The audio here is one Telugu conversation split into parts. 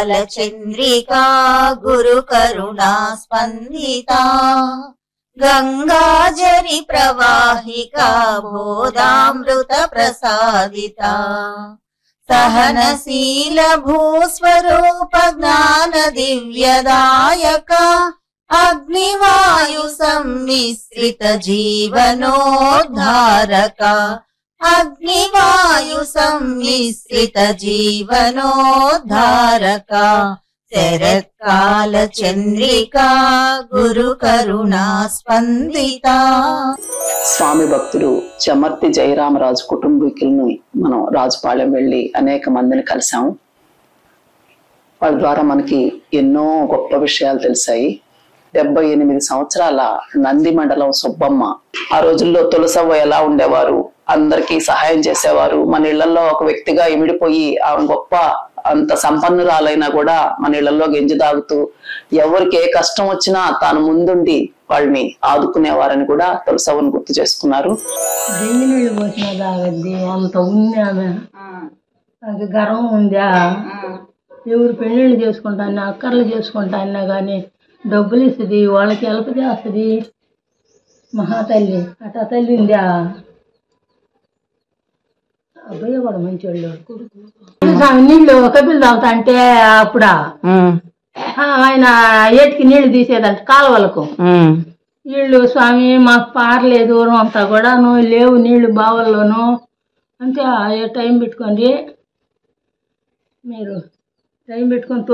కాలచంద్రికా గురు కరుణా స్పందితా గంగాజరి ప్రవాహికా బోధామృత ప్రసాదితా సహనశీల భూస్వరూప జ్ఞాన దివ్యదాయక అగ్నివాయు సమ్మిశ్రిత జీవనోద్ధారక అగ్నివాయు సమ్మిశ్రిత జీవనోద్ధారక శరత్కాల చంద్రికా గురు కరుణా స్పందితా. స్వామి భక్తుడు చమర్తి జయరామరాజు కుటుంబీకులను మనం రాజుపాలెం వెళ్ళి అనేక మందిని కలిసాము. వాళ్ళ ద్వారా మనకి ఎన్నో గొప్ప విషయాలు తెలిసాయి. 78 సంవత్సరాల నంది మండలం సుబ్బమ్మ. ఆ రోజుల్లో తులసవ్వ ఎలా ఉండేవారు, అందరికీ సహాయం చేసేవారు. మన ఇళ్లలో ఒక వ్యక్తిగా ఇమిడిపోయి ఆమె గొప్ప అంత సంపన్నురాలైనా కూడా మన ఇళ్లలో గెంజి తాగుతూ ఎవరికి ఏ కష్టం వచ్చినా తాను ముందుండి వాళ్ళని ఆదుకునేవారని కూడా తులసవ్వను గుర్తు చేసుకున్నారు. అంత ఉందా అది గర్వం ఉందా, ఎవరు పెళ్ళిళ్ళు చేసుకుంటాను అక్కర్లు చేసుకుంటానా కానీ డబ్బులు ఇస్తుంది, వాళ్ళకి హెల్ప్ చేస్తుంది. మహాతల్లి అట తల్లి ఉందా. అబ్బాయి కూడా మంచివాళ్ళు. నీళ్ళు కపిలు తాగుతా అంటే అప్పుడా ఆయన ఏటికి నీళ్లు తీసేదంట కాలువలకు. నీళ్లు స్వామి మాకు పారలేదు దూరం అంతా కూడాను లేవు నీళ్లు బావుల్లోనూ అంటే టైం పెట్టుకోండి, మీరు టైం పెట్టుకొని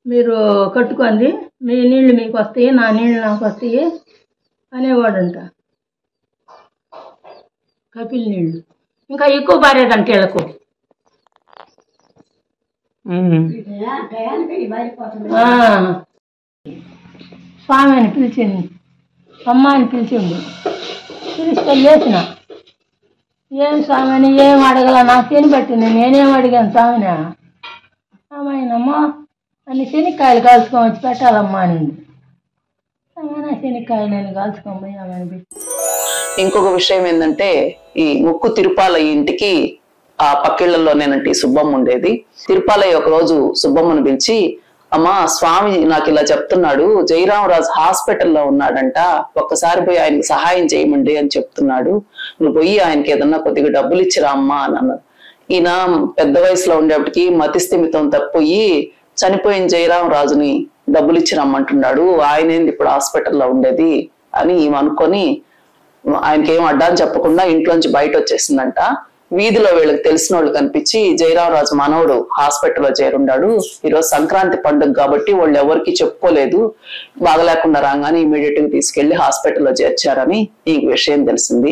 మీరు కట్టుకోండి, మీ నీళ్లు మీకు వస్తాయి నా నీళ్ళు నాకు వస్తాయి అనేవాడంట. కపిల్ నీళ్ళు ఇంకా ఎక్కువ పారేదంట వీళ్ళకు. స్వామి అని పిలిచింది, అమ్మ అని పిలిచింది. పిలిస్తే లేచిన ఏం స్వామి అని ఏం అడగల, నాకు తిని పెట్టింది. నేనేం అడిగాను స్వామిని. అమ్మాయినమ్మా అని శనక్కాయలు కాల్చుకొని వచ్చి పెట్టాలమ్మా అనింది. శనక్కాయలు నేను కాల్చుకొని పోయి ఆమెను పెట్టి. ఇంకొక విషయం ఏంటంటే ఈ ముక్కు తిరుపాలయ్య ఇంటికి ఆ పక్కిళ్లలోనేనంటే సుబ్బమ్మ ఉండేది. తిరుపాలయ్య ఒక రోజు సుబ్బమ్మను పిలిచి, అమ్మా స్వామి నాకు ఇలా చెప్తున్నాడు, జయరామరాజు హాస్పిటల్లో ఉన్నాడంట, ఒక్కసారి పోయి ఆయనకి సహాయం చేయమండి అని చెప్తున్నాడు, నువ్వు పోయి ఆయనకి ఏదన్నా కొద్దిగా డబ్బులు ఇచ్చిరా అమ్మా అని అన్నారు. ఈయన పెద్ద వయసులో ఉండేప్పటికి మతిస్థిమితం తప్పిపోయి చనిపోయిన జయరామరాజుని డబ్బులు ఇచ్చి రమ్మంటున్నాడు, ఆయన ఏంది ఇప్పుడు హాస్పిటల్లో ఉండేది అని ఈమె అనుకొని ఆయనకి ఏం అడ్డాని చెప్పకుండా ఇంట్లోంచి బయట వచ్చేసిందంట. వీధిలో వీళ్ళకి తెలిసిన వాళ్ళు కనిపించి జయరామరాజు మనవడు హాస్పిటల్లో చేరున్నాడు, ఈరోజు సంక్రాంతి పండుగ కాబట్టి వాళ్ళు ఎవరికి చెప్పుకోలేదు, బాగలేకుండా రాగానే ఇమీడియట్ గా తీసుకెళ్లి హాస్పిటల్లో చేర్చారని ఈ విషయం తెలిసింది.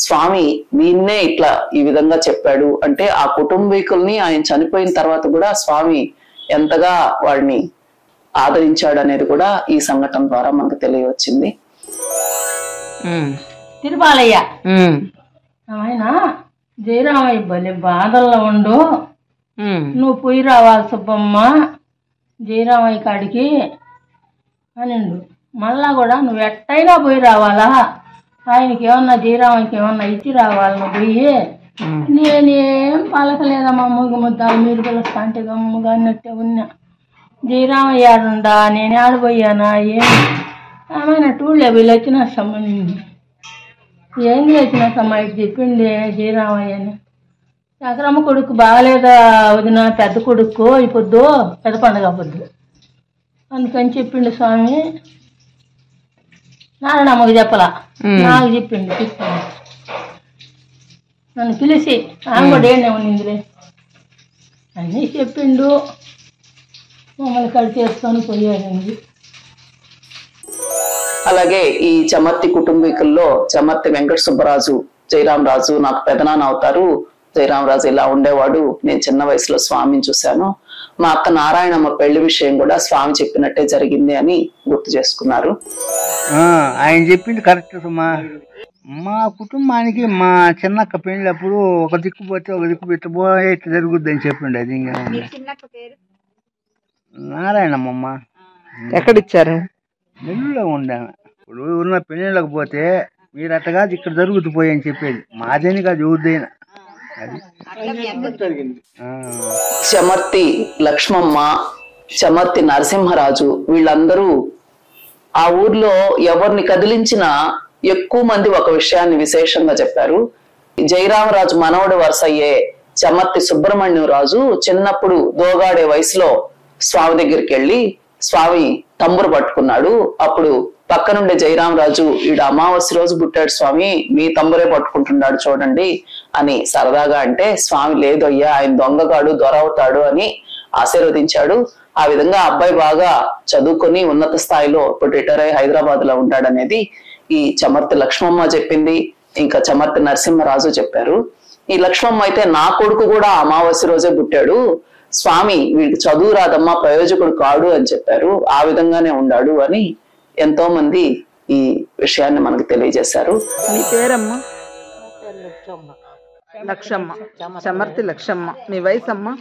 స్వామి వీన్నే ఇట్లా ఈ విధంగా చెప్పాడు అంటే ఆ కుటుంబీకుల్ని ఆయన చనిపోయిన తర్వాత కూడా స్వామి ఎంతగా వాడిని ఆదరించాడు అనేది కూడా ఈ సంఘటన ద్వారా మనకు తెలియవచ్చింది. తిరుపాలయ్య ఆయన జయరామయ్య బలి బాధల్లో ఉండు, నువ్వు పోయి రావాలి సుబ్బమ్మ జయరామయ్య కాడికి అనిండు. మళ్ళా కూడా నువ్వు ఎట్టయినా పోయి రావాలా, ఆయనకి ఏమన్నా జయరామయ్యకి ఏమన్నా ఇచ్చి రావాలి నువ్వు పోయి. నేనేం పలకలేదమ్మా, మూగ ముద్దాలు మీరు పిలుస్తా అంటే గమ్ముగా అన్నట్టే ఉన్నా. జయరామయ్య ఆడుండా నేను ఆడిపోయానా ఏం ఏమైనా టూళ్ళే వీళ్ళు వచ్చిన సంబంధించి ఏం చేసిన సమ్మాయికి చెప్పింది జయరామయ్య అని. చక్రమ్మ కొడుకు బాగాలేదా వదిన, పెద్ద కొడుకు అయిపోద్దు, పెద్ద పండుగ అవ్వద్దు అందుకని చెప్పిండు స్వామి. నారాయణమ్మకి చెప్పలా, నాకు చెప్పిండు. నన్ను పిలిచి ఆమె కూడా ఏనే ఉన్నిందిలే అన్నీ చెప్పిండు. మమ్మల్ని కడి చేసుకొని పోయాడండి. అలాగే ఈ చమర్తి కుటుంబీకుల్లో చమర్తి వెంకట సుబ్బరాజు జయరామరాజు నాకు పెదనాన్న అవుతారు, జయరామరాజు ఇలా ఉండేవాడు, నేను చిన్న వయసులో స్వామిని చూశాను, మా అక్క నారాయణమ్మ పెళ్లి విషయం కూడా స్వామి చెప్పినట్టే జరిగింది అని గుర్తు చేసుకున్నారు. ఆయన చెప్పింది కరెక్ట్ సుమా. మా కుటుంబానికి మా చిన్నక్క పెళ్ళప్పుడు ఒక దిక్కు పోతే ఒక దిక్కు పెట్టబోయే జరుగుద్ది అని చెప్పిండు. అది నారాయణమ్మ. ఎక్కడిచ్చారు? నెల్లూరులో ఉండాను. ఇప్పుడు ఉన్న పెళ్ళిళ్ళకి పోతే మీరు అట్టగా ఇక్కడ జరుగుతూ పోయి అని చెప్పేది. మాదేని కాదు ఎవరిదైనా చమర్తి లక్ష్మమ్మ, చమర్తి నరసింహరాజు వీళ్ళందరూ ఆ ఊర్లో ఎవరిని కదిలించినా ఎక్కువ మంది ఒక విషయాన్ని విశేషంగా చెప్పారు. జయరామరాజు మనవడు వరుసయ్యే చమర్తి సుబ్రహ్మణ్యం రాజు చిన్నప్పుడు దోగాడే వయసులో స్వామి దగ్గరికి వెళ్ళి స్వామి తంబురు పట్టుకున్నాడు. అప్పుడు పక్కనుండే జయరామరాజు ఈడు అమావాస్య రోజు పుట్టాడు స్వామి, మీ తంబురే పట్టుకుంటున్నాడు చూడండి అని సరదాగా అంటే, స్వామి లేదయ్యా ఆయన దొంగగాడు దొరవుతాడు అని ఆశీర్వదించాడు. ఆ విధంగా అబ్బాయి బాగా చదువుకొని ఉన్నత స్థాయిలో ఇప్పుడు రిటైర్ అయ్యి హైదరాబాద్ లో ఉంటాడనేది ఈ చమర్తి లక్ష్మమ్మ చెప్పింది, ఇంకా చమర్తి నరసింహరాజు చెప్పారు. ఈ లక్ష్మమ్మ అయితే నా కొడుకు కూడా అమావాస్య రోజే పుట్టాడు స్వామి, వీడికి చదువు రాదమ్మా ప్రయోజకుడు కాడు అని చెప్పారు. ఆ విధంగానే ఉన్నాడు అని ఎంతో మంది ఈ విషయాన్ని మనకు తెలియజేశారు. మీ పేరమ్మా? లక్షమ్మ, చమర్తి లక్షమ్మ. మీ వయసు అమ్మా?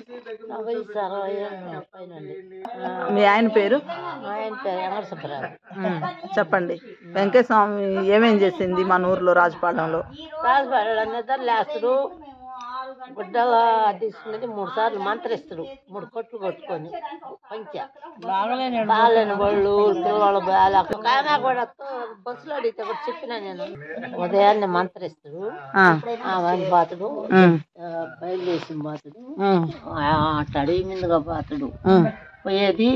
మీ ఆయన పేరు? చెప్పండి. వెంకటస్వామి ఏమేం చేసింది మన ఊర్లో రాజపాలెంలో? లేస్తాడు, గుడ్డల తీసుకునేది 3 సార్లు మంత్రిస్తాడు, 3 కొట్లు కొట్టుకొని పంచ బాగాలేని వాళ్ళు పిల్లవాళ్ళు బాగా కూడా బస్సులో అడిగితే కూడా చెప్పినా నేను. ఉదయాన్నే మంత్రిస్తాడు, అవన్నీ బాతుడు, బయలుదేసి బాతుడు, అట్లా అడవి మీదుగా బాతుడు పోయేది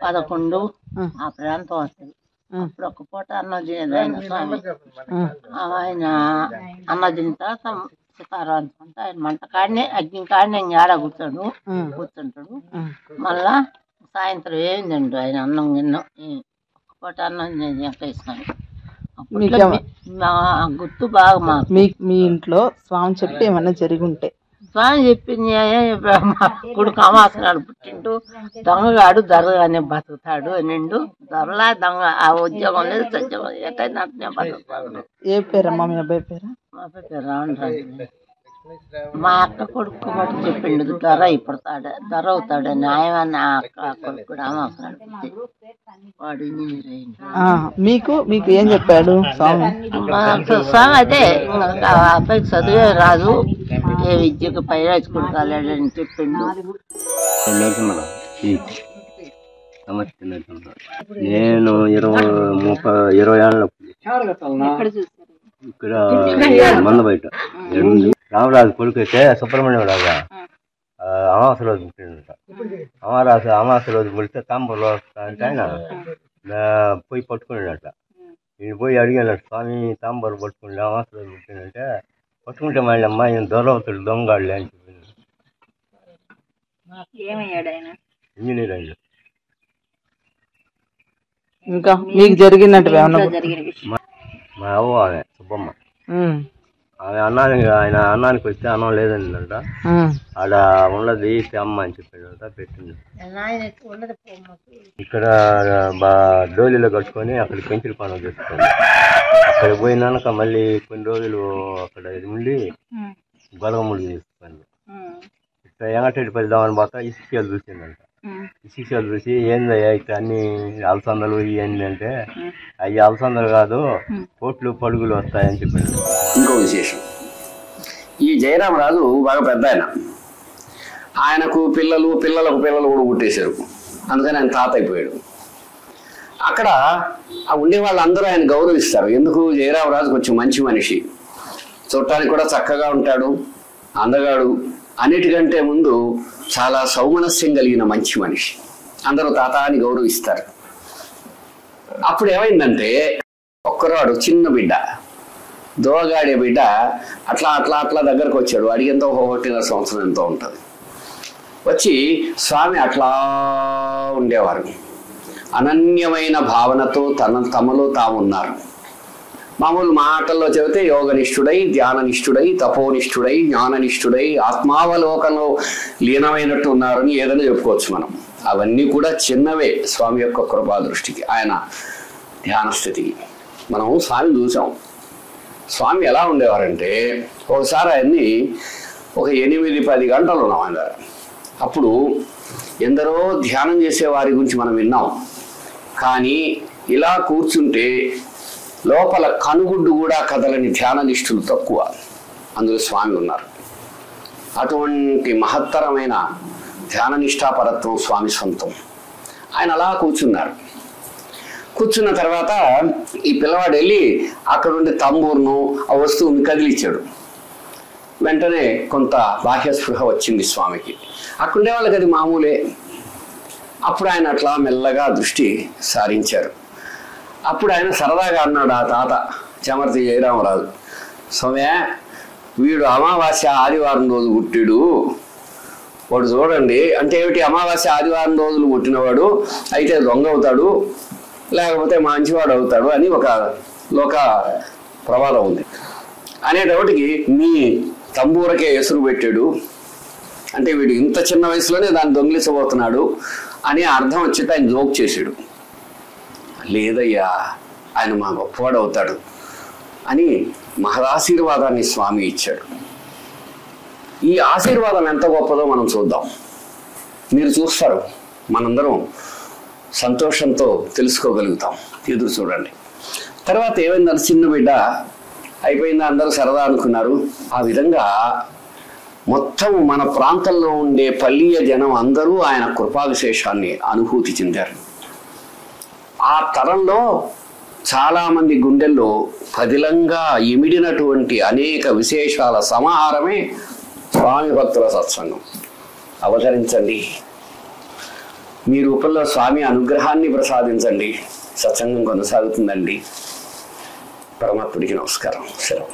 11 ఆ ప్రాంతం వస్తుంది. అప్పుడు ఒక పూట అన్నం తినేది ఆయన స్వామి. ఆయన అన్నం తిన్న తర్వాత సితారాంత ఆయన మంట కాడనే అగ్ని కాడనే ఆడ కూర్చుంటాడు. మళ్ళా సాయంత్రం ఏందండి ఆయన అన్నం గిన్నె ఒక పూట అన్నం వెంకటేశ్వరం. గుర్తు బాగా మాకు. మీ ఇంట్లో స్వామి చెప్పి ఏమన్నా జరిగి ఉంటే? స్వామి చెప్పింది, మా కొడుకు అమాసనాడు పుట్టిండు, దొంగగాడు దొరగానే బతుకుతాడు నిండు, దొరలా దొంగ ఆ ఉద్యోగం లేదు సత్యోగం ఎక్కడైనా బతుకుతాడు. ఏ పేరమ్మా మీ అబ్బాయి పేరు? మా అబ్బాయి పేరు రావణరాజు. మా అక్క కొడుకు మటు చెప్పిండు దొర ఇప్పుడతాడు, దొర అవుతాడని. ఆయన అక్క కొడుకు కూడా అమాసనాడు పుట్టి వాడు ఇంజనీర్ అయింది. మీకు ఏం చెప్పాడు స్వామి? స్వామి అయితే అబ్బాయికి చదివే రాదు, ఏ విద్యకు పైరాజుకుడు కాలేడని చెప్పిండు. నేను 20 ఏళ్ళ ఇక్కడ మంద బయట రామరాజు కొడుకు అయితే సుబ్రహ్మణ్యం రాజా అమావాస్య రోజు పుట్టిండట. అమావాస్య రోజు పుడితే తాంబూలో అంటే ఆయన పోయి పట్టుకున్నాడట. నేను పోయి అడిగానట, స్వామి తాంబూరు పట్టుకుంటే అమావాస్య రోజు పుట్టిందంటే, పట్టుకుంటే మళ్ళీ అమ్మ ఈయన దొరవుతాడు దొంగగాడులే అని చెప్పింది. ఇంజనీర్ అయ్యాడు. ఇంకా మీకు జరిగినట్టు మా అవ్వ ఆమె సుబ్బమ్మ, ఆమె ఆయన అన్నానికి వస్తే అన్నం లేదంట, ఆడ ఉన్నది అమ్మ అని చెప్పాడు, పెట్టింది. ఇక్కడ డోలీలో కట్టుకొని అక్కడ పెంచుల పనులు చేసుకోండి. అక్కడ పోయినాక మళ్ళీ కొన్ని రోజులు అక్కడ ఉండి గొలగముడు చేసుకోండి. ఇక్కడ ఎంగటెడ్డి పెడదామని పోతా ఇసుకలు చూసిందంట. ఇసుకలు చూసి ఏందయ్యా ఇక్కడ అన్ని అలసందలు ఇవన్నీ అంటే, అవి అలసందలు కాదు కోట్లు పడుగులు వస్తాయని చెప్పాడు. ఇంకో విశేషం, ఈ జయరామరాజు బాగా పెద్ద ఆయనకు పిల్లలకు పిల్లలు కూడా పుట్టేశారు. అందుకని ఆయన తాత అయిపోయాడు. అక్కడ ఉండే వాళ్ళందరూ ఆయన గౌరవిస్తారు. ఎందుకు? జయరామరాజు కొంచెం మంచి మనిషి, చూడటానికి కూడా చక్కగా ఉంటాడు, అందగాడు, అన్నిటికంటే ముందు చాలా సౌమనస్యం కలిగిన మంచి మనిషి. అందరూ తాత అని గౌరవిస్తారు. అప్పుడు ఏమైందంటే ఒక్కరాడు చిన్న బిడ్డ, దోగాడే బిడ్డ అట్లా దగ్గరకు వచ్చాడు. అడిగేంతో 1.5 సంవత్సరం ఎంతో ఉంటుంది. వచ్చి స్వామి అట్లా ఉండేవారు. అనన్యమైన భావనతో తమలో తాము ఉన్నారు. మామూలు మాటల్లో చెబితే యోగనిష్ఠుడై, ధ్యాననిష్ఠుడై, తపోనిష్ఠుడై, జ్ఞాననిష్ఠుడై, ఆత్మావలోకంలో లీనమైనట్టు ఉన్నారని ఏదైనా చెప్పుకోవచ్చు మనం. అవన్నీ కూడా చిన్నవే స్వామి యొక్క కృపా దృష్టికి, ఆయన ధ్యాన స్థితికి. మనం స్వామి చూసాం. స్వామి ఎలా ఉండేవారంటే, ఒకసారి ఆయన్ని ఒక 8-10 గంటలు ఉన్నాం ఆయన. అప్పుడు ఎందరో ధ్యానం చేసే వారి గురించి మనం విన్నాం. కానీ ఇలా కూర్చుంటే లోపల కనుగుడ్డు కూడా కదలని ధ్యాన నిష్ఠులు తక్కువ. అందులో స్వామి ఉన్నారు. అటువంటి మహత్తరమైన ధ్యాన నిష్ఠాపరత్వం స్వామి సొంతం. ఆయన అలా కూర్చున్నారు. కూర్చున్న తర్వాత ఈ పిల్లవాడు వెళ్ళి అక్కడుండి తంబూరును ఆ వస్తువుని కదిలిచ్చాడు. వెంటనే కొంత బాహ్య స్పృహ వచ్చింది స్వామికి. అక్కడుండే వాళ్ళకి అది మామూలే. అప్పుడు ఆయన అట్లా మెల్లగా దృష్టి సారించారు. అప్పుడు ఆయన సరదాగా అన్నాడు ఆ తాత చమర్తి జయరామరాజు, స్వామి వీడు అమావాస్య ఆదివారం రోజు పుట్టాడు, వాడు చూడండి. అంటే ఏమిటి? అమావాస్య ఆదివారం రోజులు పుట్టినవాడు అయితే దొంగ అవుతాడు, లేకపోతే మంచివాడు అవుతాడు అని ఒక లోక ప్రవాదం ఉంది. అనేటప్పటికి మీ తంబూరకే ఎసురు పెట్టాడు, అంటే వీడు ఇంత చిన్న వయసులోనే దాన్ని దొంగిలించబోతున్నాడు అని అర్థం వచ్చేది. ఆయన జోక్ చేశాడు. లేదయ్యా, ఆయన మా గొప్పవాడు అవుతాడు అని మహదాశీర్వాదాన్ని స్వామి ఇచ్చాడు. ఈ ఆశీర్వాదం ఎంత గొప్పదో మనం చూద్దాం. మీరు చూస్తారు, మనందరం సంతోషంతో తెలుసుకోగలుగుతాం. ఎదురు చూడండి. తర్వాత ఏమైందని చిన్న బిడ్డ అయిపోయిందా, అందరూ సరదా అనుకున్నారు. ఆ విధంగా మొత్తం మన ప్రాంతంలో ఉండే పల్లీయ జనం అందరూ ఆయన కృపా విశేషాన్ని అనుభూతి చెందారు. ఆ తరంలో చాలామంది గుండెల్లో పదిలంగా ఇమిడినటువంటి అనేక విశేషాల సమాహారమే స్వామి భక్తుల సత్సంగం. అవతరించండి, మీ రూపంలో స్వామి అనుగ్రహాన్ని ప్రసాదించండి. సత్సంగం కొనసాగుతుందండి. పరమాత్ముడికి నమస్కారం. సెలవు.